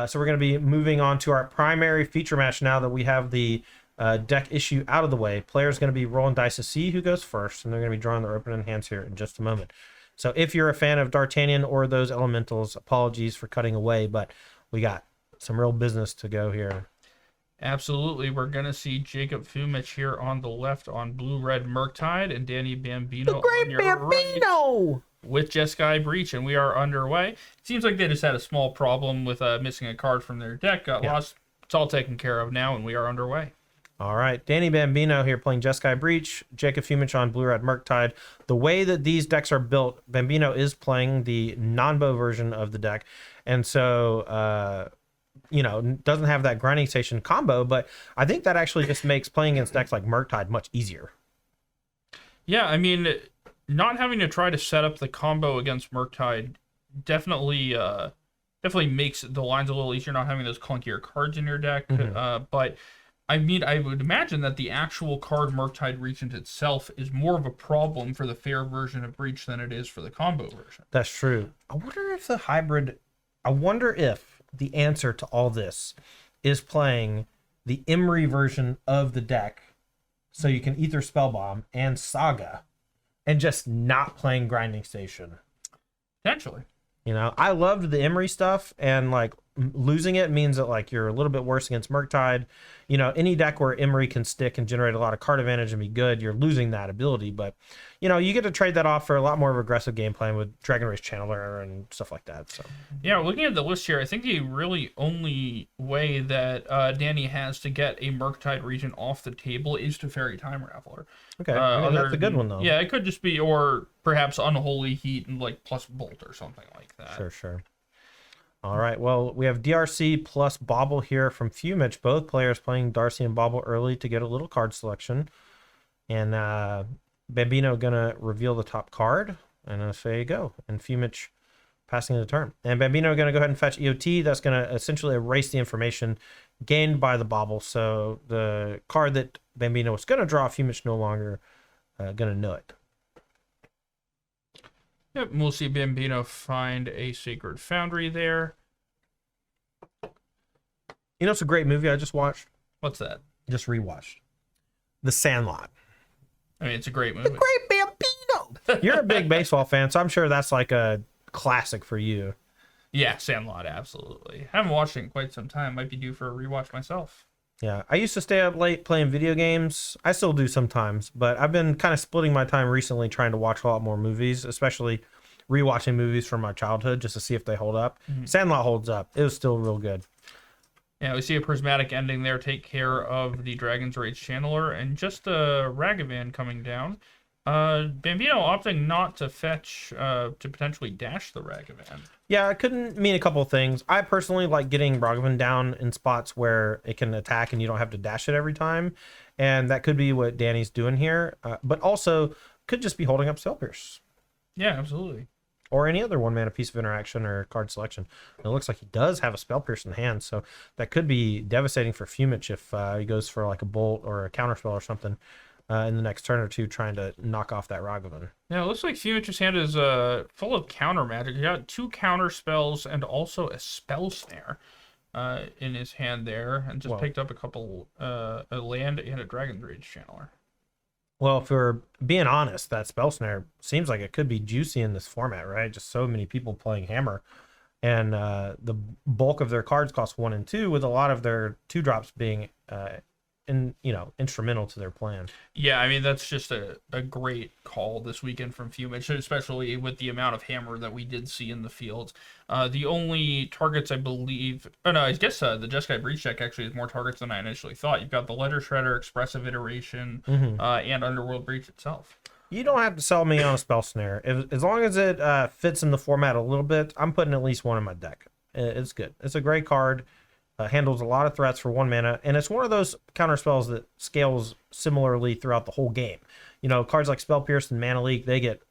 So we're going to be moving on to our primary feature match now that we have the deck issue out of the way. Players going to be rolling dice to see who goes first, and they're going to be drawing their opening hands here in just a moment. So if you're a fan of D'Artagnan or those elementals, apologies for cutting away, but we got some real business to go here. Absolutely. We're going to see Jacob Fumich here on the left on blue-red Murktide and Danny Bambino on your right with Jeskai Breach, and we are underway. It seems like they just had a small problem with missing a card from their deck, got lost. It's all taken care of now, and we are underway. All right, Danny Bambino here playing Jeskai Breach, Jacob Fumich on blue-red Murktide. The way that these decks are built, Bambino is playing the non-bow version of the deck, and so doesn't have that grinding station combo, but I think that actually just makes playing against decks like Murktide much easier. Yeah, I mean, not having to try to set up the combo against Murktide definitely makes the lines a little easier, not having those clunkier cards in your deck. But I mean, I would imagine that the actual card Murktide Regent itself is more of a problem for the fair version of Breach than it is for the combo version. That's true. I wonder if the answer to all this is playing the Emery version of the deck, so you can Ether Spellbomb and Saga, and just not playing Grinding Station. Potentially. I loved the Emery stuff, and like losing it means that like you're a little bit worse against Murktide. Any deck where Emery can stick and generate a lot of card advantage and be good, you're losing that ability. But you get to trade that off for a lot more of aggressive game plan with Dragon Race Channeler and stuff like that. So yeah, looking at the list here, I think the really only way that Danny has to get a Murktide Regent off the table is to Fairy Time Raveler. Okay, that's a good one though. Yeah, it could just be, or perhaps Unholy Heat and like plus Bolt or something like that. Sure. All right, well, we have DRC plus Bobble here from Fumich. Both players playing Darcy and Bobble early to get a little card selection. And Bambino going to reveal the top card. And there you go. And Fumich passing the turn. And Bambino going to go ahead and fetch EOT. That's going to essentially erase the information gained by the Bobble. So the card that Bambino was going to draw, Fumich no longer going to know it. Yep, we'll see Bambino find a Sacred Foundry there. It's a great movie I just watched. What's that? Just rewatched. The Sandlot. I mean, it's a great movie. The Great Bambino! You're a big baseball fan, so I'm sure that's like a classic for you. Yeah, Sandlot, absolutely. Haven't watched it in quite some time. Might be due for a rewatch myself. Yeah, I used to stay up late playing video games. I still do sometimes, but I've been kind of splitting my time recently trying to watch a lot more movies, especially rewatching movies from my childhood just to see if they hold up. Sandlot holds up. It was still real good. Yeah, we see a Prismatic Ending there take care of the Dragon's Rage Channeler, and just a Ragavan coming down. Bambino opting not to fetch to potentially dash the Ragavan. Yeah, it couldn't mean a couple of things. I personally like getting Ragavan down in spots where it can attack and you don't have to dash it every time. And that could be what Danny's doing here. But also could just be holding up Spell Pierce. Yeah, absolutely. Or any other one-mana piece of interaction or card selection. And it looks like he does have a Spell Pierce in hand, so that could be devastating for Fumich if he goes for like a Bolt or a Counterspell or something in the next turn or two, trying to knock off that Ragavan. Yeah, it looks like Fumich's hand is full of counter magic. He got 2 counter spells and also a Spell Snare in his hand there, and just picked up a couple a land and a Dragon's Rage Channeler. Well, if we're being honest, that Spell Snare seems like it could be juicy in this format, right? Just so many people playing Hammer. And the bulk of their cards cost 1 and 2, with a lot of their 2-drops being instrumental to their plan. Yeah, I mean, that's just a great call this weekend from Fumich, especially with the amount of Hammer that we did see in the field. The only targets, I believe... Oh, no, I guess the Jeskai Breach deck actually has more targets than I initially thought. You've got the Letter Shredder, Expressive Iteration, and Underworld Breach itself. You don't have to sell me on a Spell Snare. As long as it fits in the format a little bit, I'm putting at least one in my deck. It's good. It's a great card. Handles a lot of threats for 1 mana, and it's one of those counter spells that scales similarly throughout the whole game. Cards like Spell Pierce and Mana Leak, they get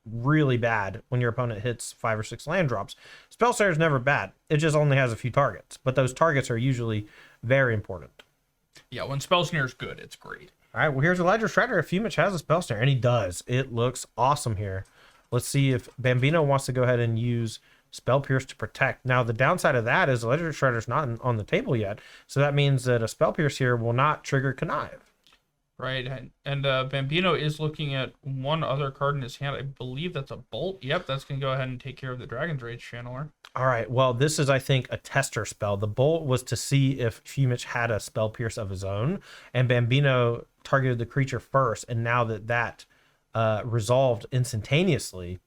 really bad when your opponent hits 5 or 6 land drops. Spell Snare is never bad. It just only has a few targets, but those targets are usually very important. Yeah, when Spell Snare is good, it's great. All right, well, here's a Ledger Shredder. If Fumich has a Spell Snare, and he does, it looks awesome here. Let's see if Bambino wants to go ahead and use Spell Pierce to protect. Now, the downside of that is the Ledger Shredder's not on the table yet, so that means that a Spell Pierce here will not trigger Connive. Right, and Bambino is looking at one other card in his hand. I believe that's a Bolt. Yep, that's going to go ahead and take care of the Dragon's Rage Channeler. All right, well, this is, I think, a tester spell. The Bolt was to see if Fumich had a Spell Pierce of his own, and Bambino targeted the creature first, and now that resolved instantaneously,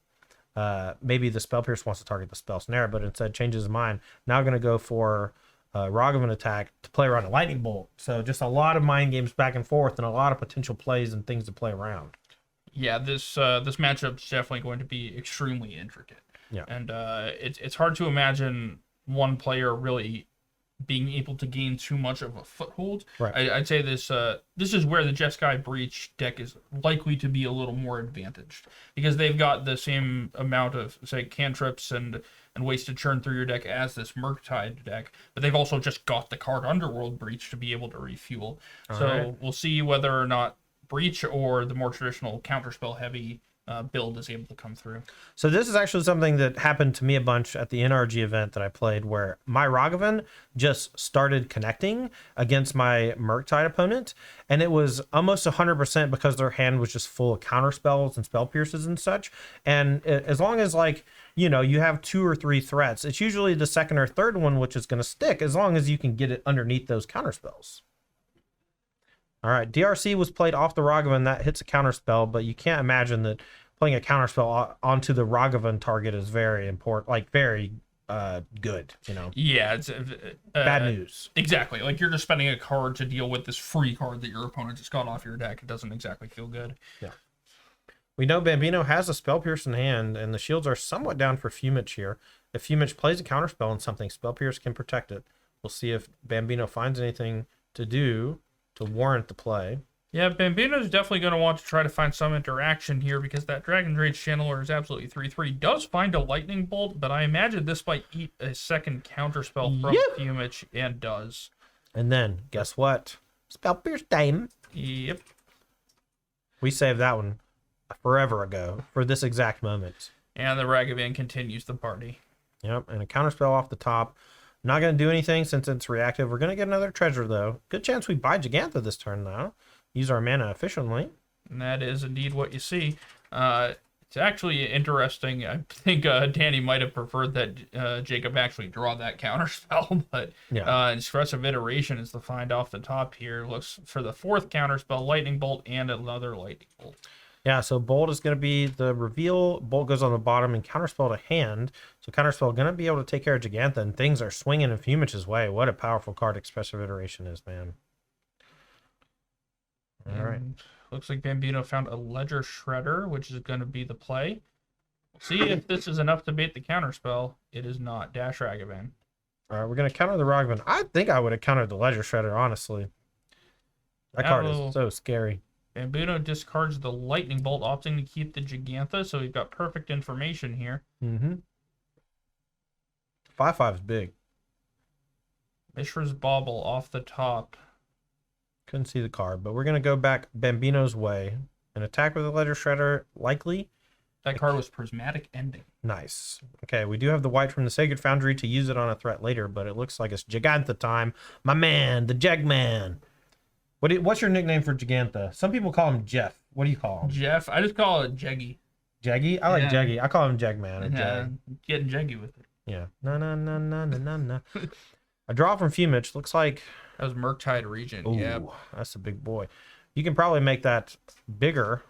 maybe the Spell Pierce wants to target the Spell Snare, but instead changes his mind. Now going to go for Ragavan attack to play around a Lightning Bolt. So just a lot of mind games back and forth and a lot of potential plays and things to play around. Yeah, this matchup is definitely going to be extremely intricate. Yeah, and it's hard to imagine one player really being able to gain too much of a foothold. Right. I'd say this is where the Jeskai Breach deck is likely to be a little more advantaged, because they've got the same amount of, say, cantrips and ways to churn through your deck as this Murktide deck, but they've also just got the card Underworld Breach to be able to refuel. We'll see whether or not Breach or the more traditional counterspell heavy build is able to come through. So this is actually something that happened to me a bunch at the NRG event that I played, where my Ragavan just started connecting against my Murktide opponent, and it was almost 100% because their hand was just full of counter spells and spell pierces and such. And as long as, like, you know, you have 2 or 3 threats, it's usually the second or third one which is going to stick, as long as you can get it underneath those counter spells. All right, DRC was played off the Ragavan. That hits a counter spell, but you can't imagine that playing a counter spell onto the Ragavan target is very important, like very good, you know. Yeah, it's bad news. Exactly. Like, you're just spending a card to deal with this free card that your opponent just got off your deck. It doesn't exactly feel good. Yeah. We know Bambino has a Spell Pierce in hand, and the shields are somewhat down for Fumich here. If Fumich plays a counter spell on something, Spell Pierce can protect it. We'll see if Bambino finds anything to do to warrant the play. Yeah, Bambino's definitely going to want to try to find some interaction here, because that Dragon's Rage Channeler is absolutely 3/3. Does find a Lightning Bolt, but I imagine this might eat a second counterspell from Fumich, and does. And then, guess what? Spell Pierce time. Yep. We saved that one forever ago for this exact moment. And the Ragavan continues the party. Yep, and a counterspell off the top. Not going to do anything since it's reactive. We're going to get another treasure, though. Good chance we buy Gigantha this turn, though. Use our mana efficiently. And that is indeed what you see. It's actually interesting. I think Danny might have preferred that Jacob actually draw that counterspell, but Expressive Iteration is the find off the top here. Looks for the 4th counterspell, Lightning Bolt, and another Lightning Bolt. Yeah, so Bolt is going to be the reveal. Bolt goes on the bottom and counterspell to hand. So counterspell going to be able to take care of Gigantha, and things are swinging in Fumich's way. What a powerful card Expressive Iteration is, man. All right. Looks like Bambino found a Ledger Shredder, which is going to be the play. See if this is enough to bait the counterspell. It is not. Dash Ragavan. All right, we're going to counter the Ragavan. I think I would have countered the Ledger Shredder, honestly. That card is so scary. Bambino discards the Lightning Bolt, opting to keep the Gigantha, so we've got perfect information here. 5/5 is big. Mishra's Bauble off the top. Couldn't see the card, but we're going to go back Bambino's way and attack with the Ledger Shredder, likely. That card was Prismatic Ending. Nice. Okay, we do have the white from the Sacred Foundry to use it on a threat later, but it looks like it's Gigantha time. My man, the Jegman. What's your nickname for Gigantha? Some people call him Jeff. What do you call him? Jeff. I just call it Jeggy. Jeggy? I like Jeggy. I call him Jegman. Or Jag. Getting Jeggy with it. Yeah. No. A draw from Fumich. Looks like... That was Murktide Regent. Yeah, that's a big boy. You can probably make that bigger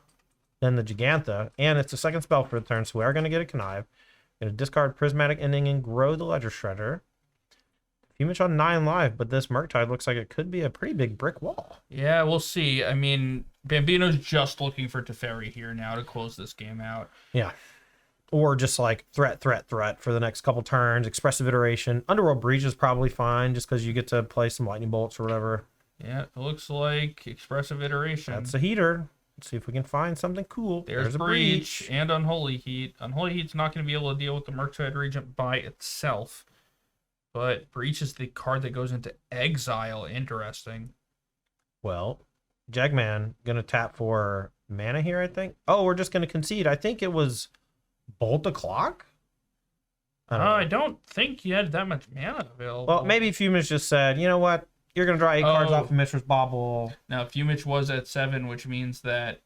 than the Gigantha, and it's the second spell for the turn, so we are going to get a Connive. Going to discard Prismatic Ending and grow the Ledger Shredder. Fumich on 9 life, but this Murktide looks like it could be a pretty big brick wall. Yeah, we'll see. I mean, Bambino's just looking for Teferi here now to close this game out. Yeah. Or just like threat for the next couple turns. Expressive Iteration. Underworld Breach is probably fine just because you get to play some Lightning Bolts or whatever. Yeah, it looks like Expressive Iteration. That's a heater. Let's see if we can find something cool. There's a Breach and Unholy Heat. Unholy Heat's not going to be able to deal with the Murktide Regent by itself. But Breach is the card that goes into exile. Interesting. Well, Jegman going to tap for mana here, I think. Oh, we're just going to concede. I think it was Bolt the Clock? I don't know. I don't think you had that much mana available. Well, maybe Fumage just said, you know what? You're going to draw 8 cards Oh. off of Mishra's Bauble. Now, Fumage was at 7, which means that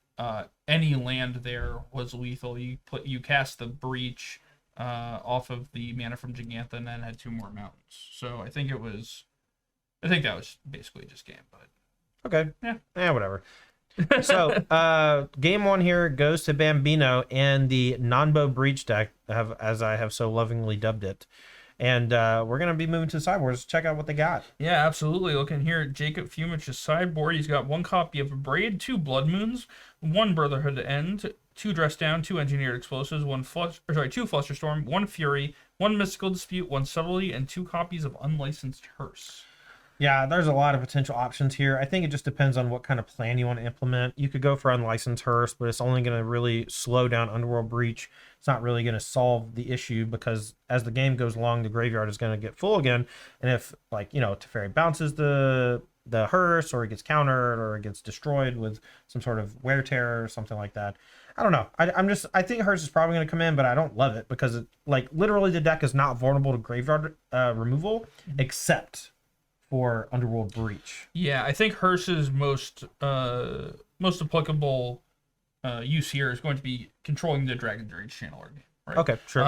any land there was lethal. You cast the Breach off of the mana from Gigantha and then had 2 more mountains. So I think that was basically just game, but Okay. yeah, Whatever. So, game 1 here goes to Bambino and the Nanbo Breach deck, as I have so lovingly dubbed it. And we're going to be moving to the sideboards. Check out what they got. Yeah, absolutely. Looking here at Jacob Fumich's sideboard, he's got 1 copy of Braid, 2 Blood Moons, 1 Brotherhood End, 2 Dress Down, 2 Engineered Explosives, 2 Flusterstorm, 1 Fury, 1 Mystical Dispute, 1 Subtlety, and 2 copies of Unlicensed Hearse. Yeah, there's a lot of potential options here. I think it just depends on what kind of plan you want to implement. You could go for Unlicensed Hearse, but it's only going to really slow down Underworld Breach. It's not really going to solve the issue because as the game goes along, the graveyard is going to get full again. And if, like, Teferi bounces the Hearse, or it gets countered, or it gets destroyed with some sort of wear tear or something like that. I don't know. I think Hearse is probably going to come in, but I don't love it because literally the deck is not vulnerable to graveyard removal except for Underworld Breach. Yeah, I think Hearse's most applicable use here is going to be controlling the Dragon's Rage Channeler. Right? Okay, sure.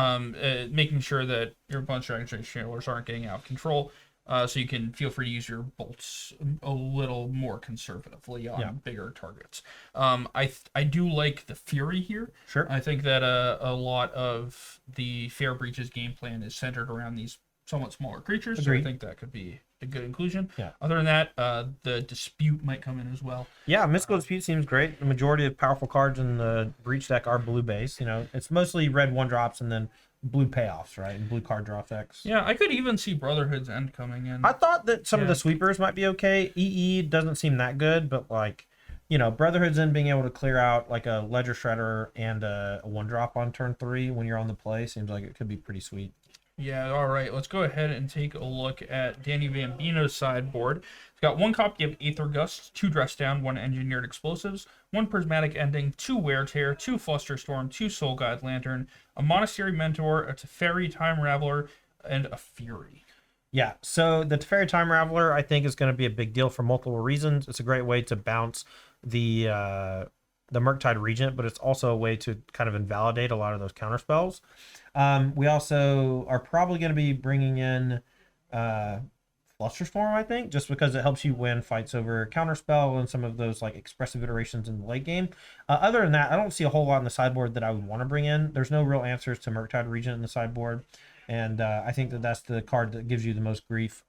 Making sure that your opponent's Dragon's Rage Channelers aren't getting out of control, so you can feel free to use your bolts a little more conservatively on bigger targets. I do like the Fury here. Sure. I think that a lot of the Fair Breaches game plan is centered around these somewhat smaller creatures. Agreed. So I think that could be a good inclusion. Yeah. Other than that, the Dispute might come in as well. Yeah, Mystical Dispute seems great. The majority of powerful cards in the Breach deck are blue base. It's mostly red 1-drops and then blue payoffs, right? And blue card draw effects. Yeah, I could even see Brotherhood's End coming in. I thought that some of the sweepers might be okay. EE doesn't seem that good, but Brotherhood's End being able to clear out like a Ledger Shredder and a 1-drop on turn 3 when you're on the play seems like it could be pretty sweet. Yeah, all right. Let's go ahead and take a look at Danny Bambino's sideboard. He's got 1 copy of Aether Gust, 2 Dress Down, 1 Engineered Explosives, 1 Prismatic Ending, 2 Wear Tear, 2 Flusterstorm, 2 Soul Guide Lantern, a Monastery Mentor, a Teferi Time Raveler, and a Fury. Yeah, so the Teferi Time Raveler I think is going to be a big deal for multiple reasons. It's a great way to bounce the Murktide Regent, but it's also a way to kind of invalidate a lot of those counter spells. We also are probably going to be bringing in Flusterstorm, I think, just because it helps you win fights over counterspell and some of those expressive iterations in the late game. Other than that, I don't see a whole lot in the sideboard that I would want to bring in. There's no real answers to Murktide Regent in the sideboard, and I think that that's the card that gives you the most grief.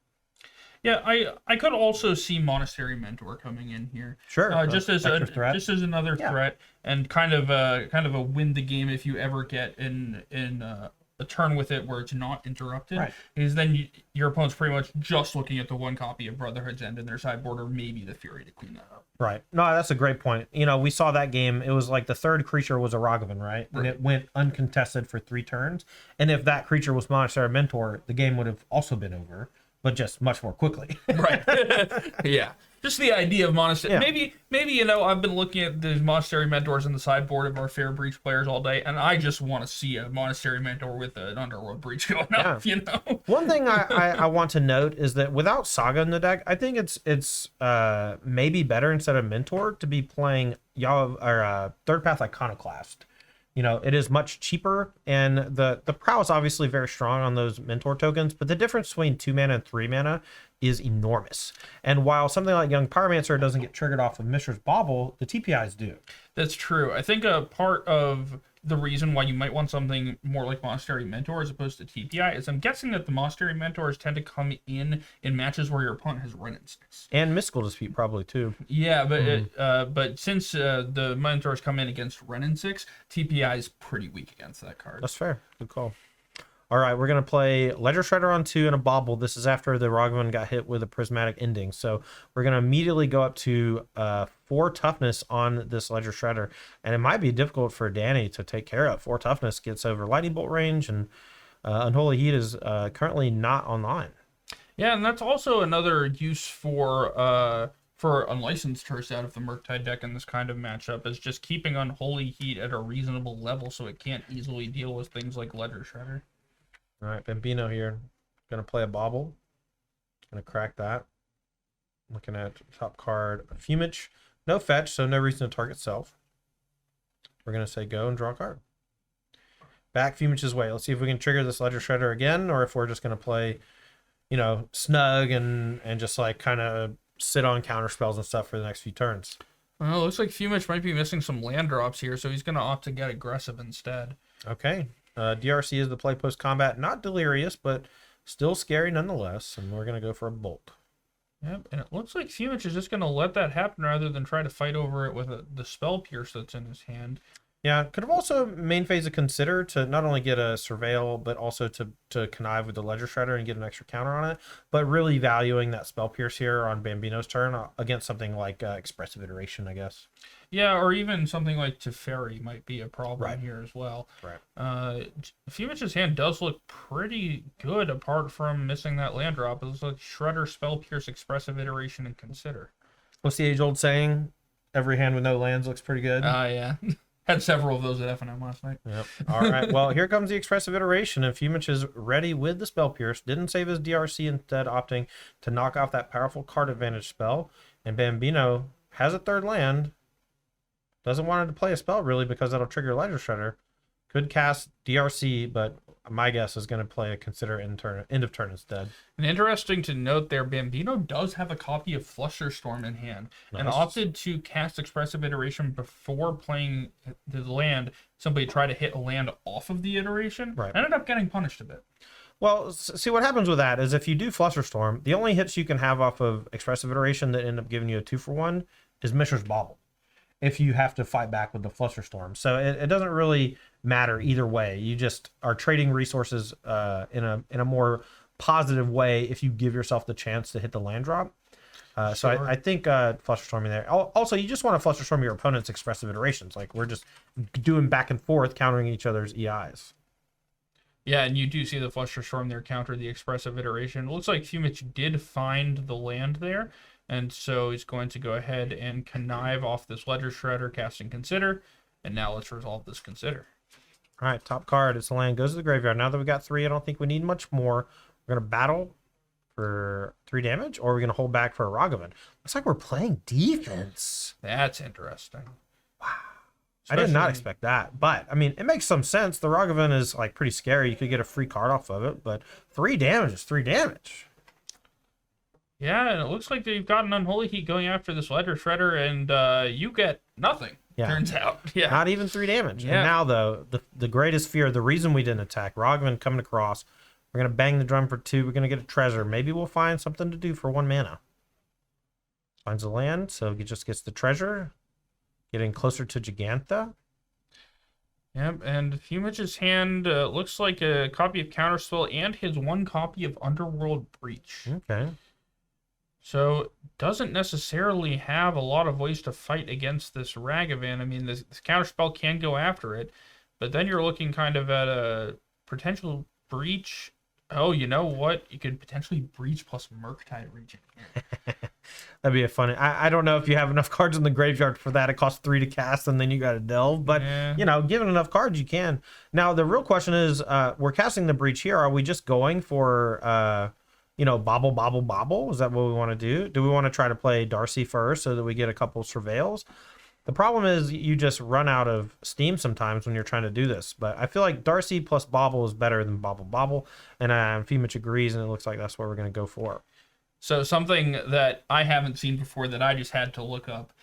Yeah, I could also see Monastery Mentor coming in here. Sure, just as another threat, and kind of a win the game if you ever get in a turn with it where it's not interrupted. Right. Is then your opponent's pretty much just looking at the 1 copy of Brotherhood's End in their sideboard, or maybe the Fury to clean that up. Right. No, that's a great point. We saw that game. It was like the third creature was a Ragavan, right? And it went uncontested for 3 turns. And if that creature was Monastery Mentor, the game would have also been over, but just much more quickly. Right. Yeah. Just the idea of Monastery. Yeah. Maybe I've been looking at these Monastery Mentors in the sideboard of our Fair Breach players all day, and I just want to see a Monastery Mentor with an Underworld Breach going up, One thing I want to note is that without Saga in the deck, I think it's maybe better instead of Mentor to be playing Third Path Iconoclast. It is much cheaper, and the prow is obviously very strong on those Mentor tokens, but the difference between 2 mana and 3 mana is enormous. And while something like Young Pyromancer doesn't get triggered off of Mishra's Bauble, the TPIs do. That's true. I think a part of the reason why you might want something more like Monastery Mentor as opposed to TPI is I'm guessing that the Monastery Mentors tend to come in matches where your opponent has Wrenn and 6. And Mystical Dispute probably too. Yeah, but since the Mentors come in against Wrenn and 6, TPI is pretty weak against that card. That's fair. Good call. All right, we're going to play Ledger Shredder on 2 and a Bauble. This is after the Ragavan got hit with a Prismatic Ending. So we're going to immediately go up to 4 toughness on this Ledger Shredder. And it might be difficult for Danny to take care of. 4 toughness gets over Lightning Bolt range, and Unholy Heat is currently not online. Yeah, and that's also another use for Unlicensed Hearse out of the Murktide deck in this kind of matchup, is just keeping Unholy Heat at a reasonable level so it can't easily deal with things like Ledger Shredder. All right, Bambino here. Gonna play a bauble. Gonna crack that. Looking at top card, Fumage. No fetch, so no reason to target self. We're gonna say go and draw a card. Back Fumage's way. Let's see if we can trigger this Ledger Shredder again, or if we're just gonna play, snug and just like kind of sit on counter spells and stuff for the next few turns. Well, it looks like Fumage might be missing some land drops here, so he's gonna opt to get aggressive instead. Okay. DRC is the play post combat, not delirious, but still scary nonetheless. And we're gonna go for a bolt. Yep, and it looks like Fumage is just gonna let that happen rather than try to fight over it with the spell pierce that's in his hand. Yeah, could have also main phase a consider to not only get a surveil, but also to connive with the Ledger Shredder and get an extra counter on it. But really valuing that spell pierce here on Bambino's turn against something like expressive iteration, I guess. Yeah, or even something like Teferi might be a problem here as well. Right. Fumage's hand does look pretty good apart from missing that land drop. It looks like Shredder, Spell Pierce, Expressive Iteration, and Consider. What's the age-old saying? Every hand with no lands looks pretty good. Yeah. Had several of those at F&M last night. Yep. All right. Well, here comes the Expressive Iteration, and Fumage is ready with the Spell Pierce. Didn't save his DRC, instead opting to knock off that powerful card advantage spell. And Bambino has a third land. Doesn't want to play a spell, really, because that'll trigger Ledger Shredder. Could cast DRC, but my guess is going to play a Consider end of turn instead. And interesting to note there, Bambino does have a copy of Flusterstorm in hand and opted to cast Expressive Iteration before playing the land, simply try to hit a land off of the iteration. Right. Ended up getting punished a bit. Well, see what happens with that is if you do Flusterstorm, the only hits you can have off of Expressive Iteration that end up giving you a 2-for-1 is Mishra's Bauble, if you have to fight back with the Flusterstorm. So it doesn't really matter either way. You just are trading resources in a more positive way if you give yourself the chance to hit the land drop. So I think Flusterstorming there. Also, you just want to Flusterstorm your opponent's Expressive Iterations. Like, we're just doing back and forth, countering each other's EIs. Yeah, and you do see the Flusterstorm there counter the Expressive Iteration. It looks like Fumage did find the land there, and so he's going to go ahead and connive off this Ledger Shredder, casting Consider. And now let's resolve this Consider. All right, top card. It's a land. Goes to the graveyard. Now that we got 3, I don't think we need much more. We're going to battle for 3 damage, or we're going to hold back for a Ragavan. Looks like we're playing defense. That's interesting. Wow. I did not expect that. But, I mean, it makes some sense. The Ragavan is, like, pretty scary. You could get a free card off of it. But 3 damage is 3 damage. Yeah, and it looks like they've got an Unholy Heat going after this Ledger Shredder, and you get nothing, turns out. Yeah. Not even 3 damage. Yeah. And now, though, the greatest fear, the reason we didn't attack, Ragavan coming across, we're going to bang the drum for 2. We're going to get a treasure. Maybe we'll find something to do for 1 mana. Finds a land, so he just gets the treasure. Getting closer to Gigantha. Yep, and Fumage's hand looks like a copy of Counterspell and his 1 copy of Underworld Breach. Okay. So, doesn't necessarily have a lot of ways to fight against this Ragavan. I mean, this Counterspell can go after it, but then you're looking kind of at a potential Breach. Oh, you know what? You could potentially Breach plus Murktide Regent. That'd be a funny. I don't know if you have enough cards in the graveyard for that. It costs 3 to cast, and then you got to delve. But, given enough cards, you can. Now, the real question is, we're casting the Breach here. Are we just going for, bobble, bobble, bobble? Is that what we want to do? Do we want to try to play Darcy first so that we get a couple surveils? The problem is you just run out of steam sometimes when you're trying to do this. But I feel like Darcy plus Bobble is better than Bobble Bobble. And Fumage agrees, and it looks like that's what we're going to go for. So something that I haven't seen before that I just had to look up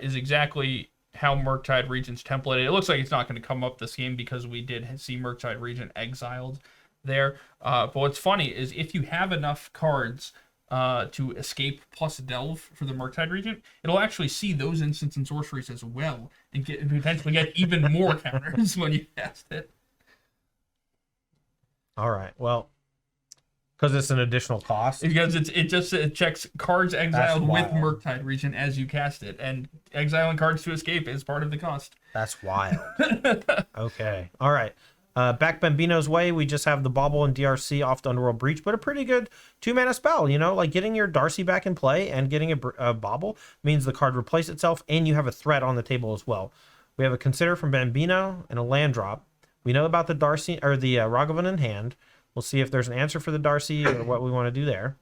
is exactly how Murktide Regent's templated. It looks like it's not going to come up this game because we did see Murktide Regent exiled there. But what's funny is if you have enough cards to escape plus delve for the Murktide Regent, it'll actually see those instants and sorceries as well and potentially get even more counters when you cast it. All right. Well, because it's an additional cost. Because it checks cards exiled with Murktide Regent as you cast it, and exiling cards to escape is part of the cost. That's wild. Okay. All right. Back Bambino's way, we just have the Bauble and DRC off the Underworld Breach, but a pretty good 2-mana spell, like getting your Darcy back in play and getting a Bauble means the card replaces itself and you have a threat on the table as well. We have a Consider from Bambino and a land drop. We know about the Darcy or the Ragavan in hand. We'll see if there's an answer for the Darcy or what we want to do there.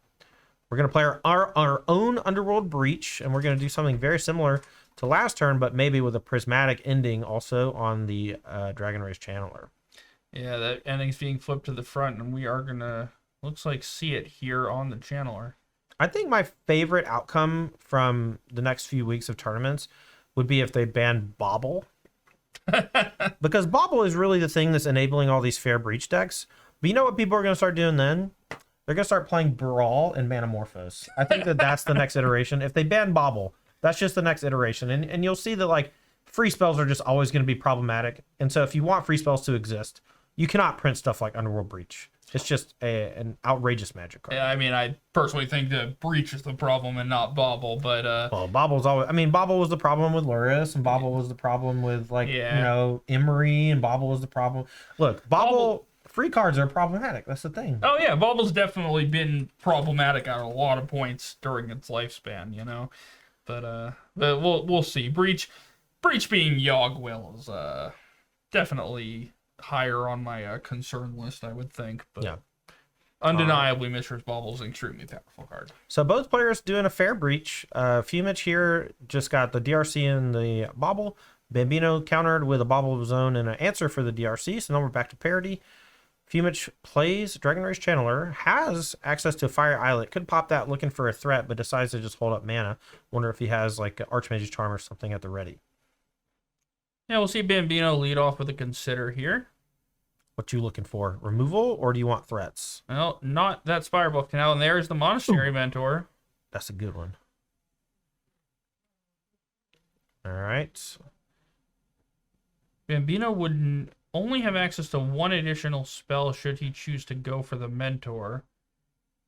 We're going to play our own Underworld Breach, and we're going to do something very similar to last turn, but maybe with a prismatic ending also on the Dragon Race Channeler. Yeah, that ending's being flipped to the front, and we are going to, looks like, see it here on the Channeler. I think my favorite outcome from the next few weeks of tournaments would be if they banned Bauble. Because Bauble is really the thing that's enabling all these fair breach decks. But you know what people are going to start doing then? They're going to start playing Brawl and Manamorphose. I think that's the next iteration. If they ban Bauble, that's just the next iteration. And you'll see that, like, free spells are just always going to be problematic. And so if you want free spells to exist, you cannot print stuff like Underworld Breach. It's just an outrageous Magic card. Yeah, I mean, I personally think that Breach is the problem and not Bauble, but... Well, Bauble's always... I mean, Bauble was the problem with Luris, and Bauble was the problem with, like, Emery, and Bauble was the problem. Look, Bauble... Free cards are problematic. That's the thing. Oh, yeah. Bauble's definitely been problematic at a lot of points during its lifespan, you know? But we'll see. Breach being Yogg-Will is definitely higher on my concern list, I would think. But yeah. Undeniably, Mishra's Bauble is an extremely powerful card. So both players doing a fair breach. Fumich here just got the DRC and the Bauble. Bambino countered with a Bauble of his own and an answer for the DRC. So now we're back to parity. Fumich plays Dragon Race Channeler, has access to a Fire Islet, could pop that looking for a threat, but decides to just hold up mana. Wonder if he has like Archmage's Charm or something at the ready. Yeah, we'll see Bambino lead off with a Consider here. What you looking for? Removal, or do you want threats? Well, not that Spirebuff Canal, and there's the Monastery Mentor. That's a good one. All right. Bambino would only have access to one additional spell should he choose to go for the Mentor.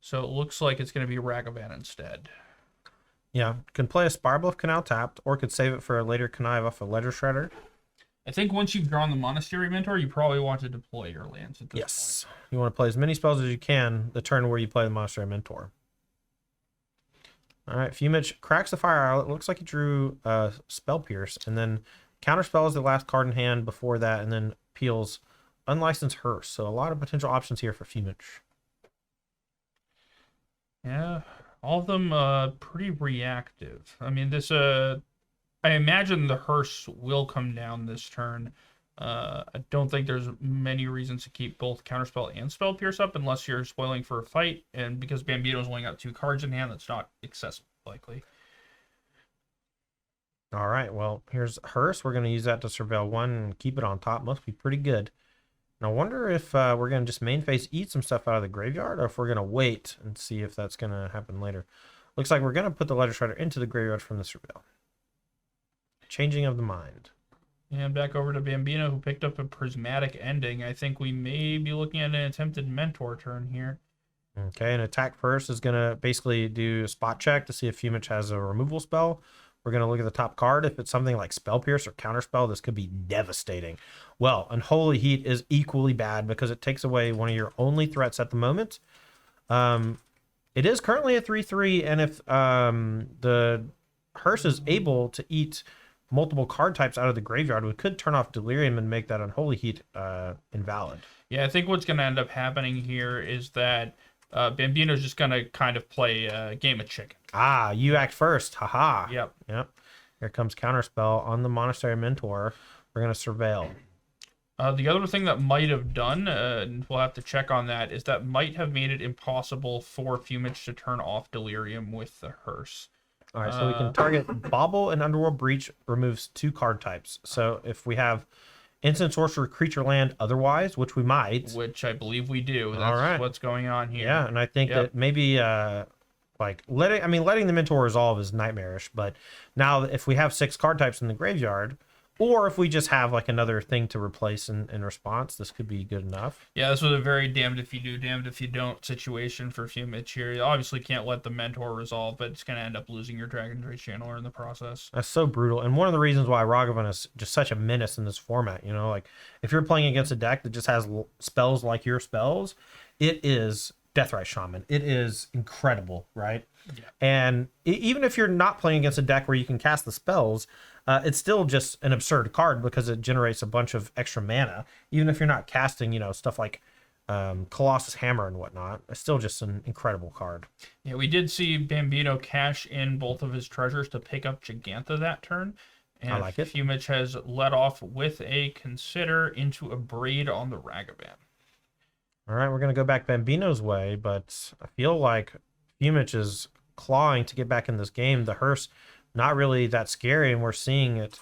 So it looks like it's going to be Ragavan instead. Yeah, can play a Spirebluff Canal tapped, or could save it for a later connive off a Ledger Shredder. I think once you've drawn the Monastery Mentor, you probably want to deploy your lands at this point. You want to play as many spells as you can the turn where you play the Monastery Mentor. All right, Fumich cracks the Fire Islet. Looks like he drew Spell Pierce, and then counterspell is the last card in hand before that, and then peels Unlicensed Hearse. So a lot of potential options here for Fumich. Yeah, all of them pretty reactive. I mean, this I imagine the Hearse will come down this turn. I don't think there's many reasons to keep both Counterspell and Spell Pierce up unless you're spoiling for a fight, and because Bambino's only got 2 cards in hand, that's not excessively likely. All right, well, here's Hearse. We're going to use that to surveil 1 and keep it on top. Must be pretty good. And I wonder if we're going to just main phase eat some stuff out of the graveyard, or if we're going to wait and see if that's going to happen later. Looks like we're going to put the Ledger Shredder into the graveyard from the surveil. Changing of the mind. And back over to Bambino, who picked up a Prismatic Ending. I think we may be looking at an attempted Mentor turn here. Okay, and attack first is going to basically do a spot check to see if Fumich has a removal spell. We're going to look at the top card. If it's something like Spell Pierce or Counterspell, this could be devastating. Well, Unholy Heat is equally bad because it takes away one of your only threats at the moment. It is currently a 3/3, and if the Hearse is able to eat multiple card types out of the graveyard, we could turn off Delirium and make that Unholy Heat invalid. Yeah, I think what's going to end up happening here is that Bambino's just going to kind of play a game of chicken. Ah, you act first. Haha. Yep. Here comes Counterspell on the Monastery Mentor. We're going to surveil. The other thing that might have done, and we'll have to check on that, is that might have made it impossible for Fumich to turn off Delirium with the Hearse. All right, so we can target Bauble, and Underworld Breach removes 2 card types. So if we have Instant Sorcerer, Creature, Land otherwise, which we might. Which I believe we do. That's all right. What's going on here. Yeah, and I think that maybe letting the Mentor resolve is nightmarish. But now if we have 6 card types in the graveyard, or if we just have like another thing to replace in response, this could be good enough. Yeah, this was a very damned if you do, damned if you don't situation for Fumich here. You obviously can't let the Mentor resolve, but it's going to end up losing your Dragon Race Channeler in the process. That's so brutal. And one of the reasons why Ragavan is just such a menace in this format, you know, like if you're playing against a deck that just has spells like your spells, it is Deathrite Shaman. It is incredible, right? Yeah. And even if you're not playing against a deck where you can cast the spells, it's still just an absurd card because it generates a bunch of extra mana. Even if you're not casting, you know, stuff like Colossus Hammer and whatnot. It's still just an incredible card. Yeah, we did see Bambino cash in both of his treasures to pick up Gigantha that turn. And I like it. Fumich has led off with a Consider into a Braid on the Ragavan. All right, we're going to go back Bambino's way, but I feel like Fumich is clawing to get back in this game. The hearse, not really that scary, and we're seeing it.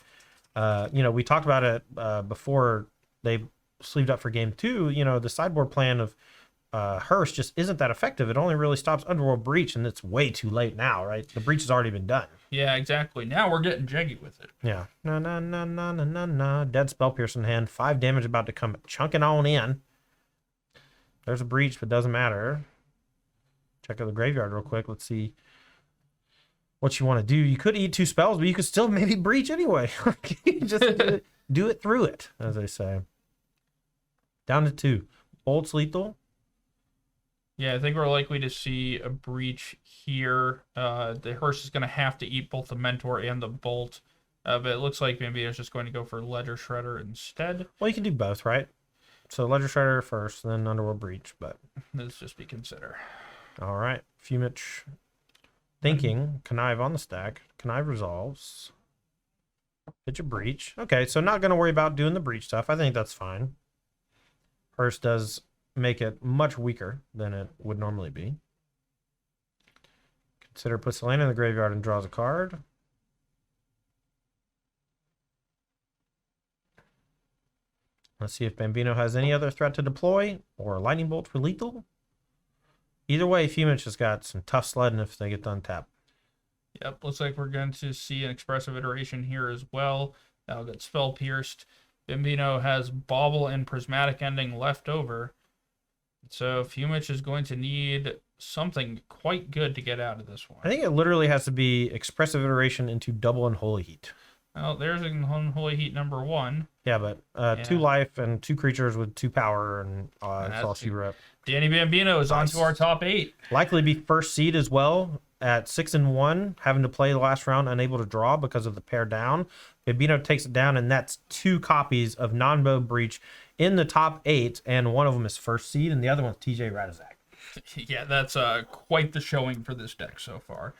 We talked about it before they sleeved up for game 2. The sideboard plan of hearse just isn't that effective. It only really stops Underworld Breach, and it's way too late now, right? The breach has already been done. Yeah, exactly. Now we're getting jiggy with it. Yeah. No. Dead Spell Pierce in hand. 5 damage about to come chunking on in. There's a breach, but doesn't matter. Check out the graveyard real quick. Let's see what you want to do. You could eat 2 spells, but you could still maybe breach anyway. Just do it through it, as they say. Down to 2. Bolt's lethal. Yeah, I think we're likely to see a breach here. The hearse is going to have to eat both the Mentor and the Bolt. But it looks like Bambino's just going to go for Ledger Shredder instead. Well, you can do both, right? So Ledger Shredder first, then Underworld Breach. But let's just be Consider. All right. Fumich thinking. Connive on the stack. Connive resolves. Pitch a breach. Okay, so not going to worry about doing the breach stuff. I think that's fine. Hearse does make it much weaker than it would normally be. Consider puts the land in the graveyard and draws a card. Let's see if Bambino has any other threat to deploy or Lightning Bolt for lethal. Either way, Fumich has got some tough sledding if they get done tap. Yep, looks like we're going to see an expressive iteration here as well. That'll get Spell Pierced. Bambino has Bauble and Prismatic Ending left over. So Fumich is going to need something quite good to get out of this one. I think it literally has to be expressive iteration into double Unholy Heat. Well, there's Unholy Heat number 1. Yeah, but 2 life and 2 creatures with 2 power, and that's all she wrote. Danny Bambino is on to our top 8. Likely be first seed as well at 6-1, having to play the last round, unable to draw because of the pair down. Bambino takes it down, and that's 2 copies of Non-Bow Breach in the top 8, and one of them is first seed, and the other one's TJ Radizak. Yeah, that's quite the showing for this deck so far.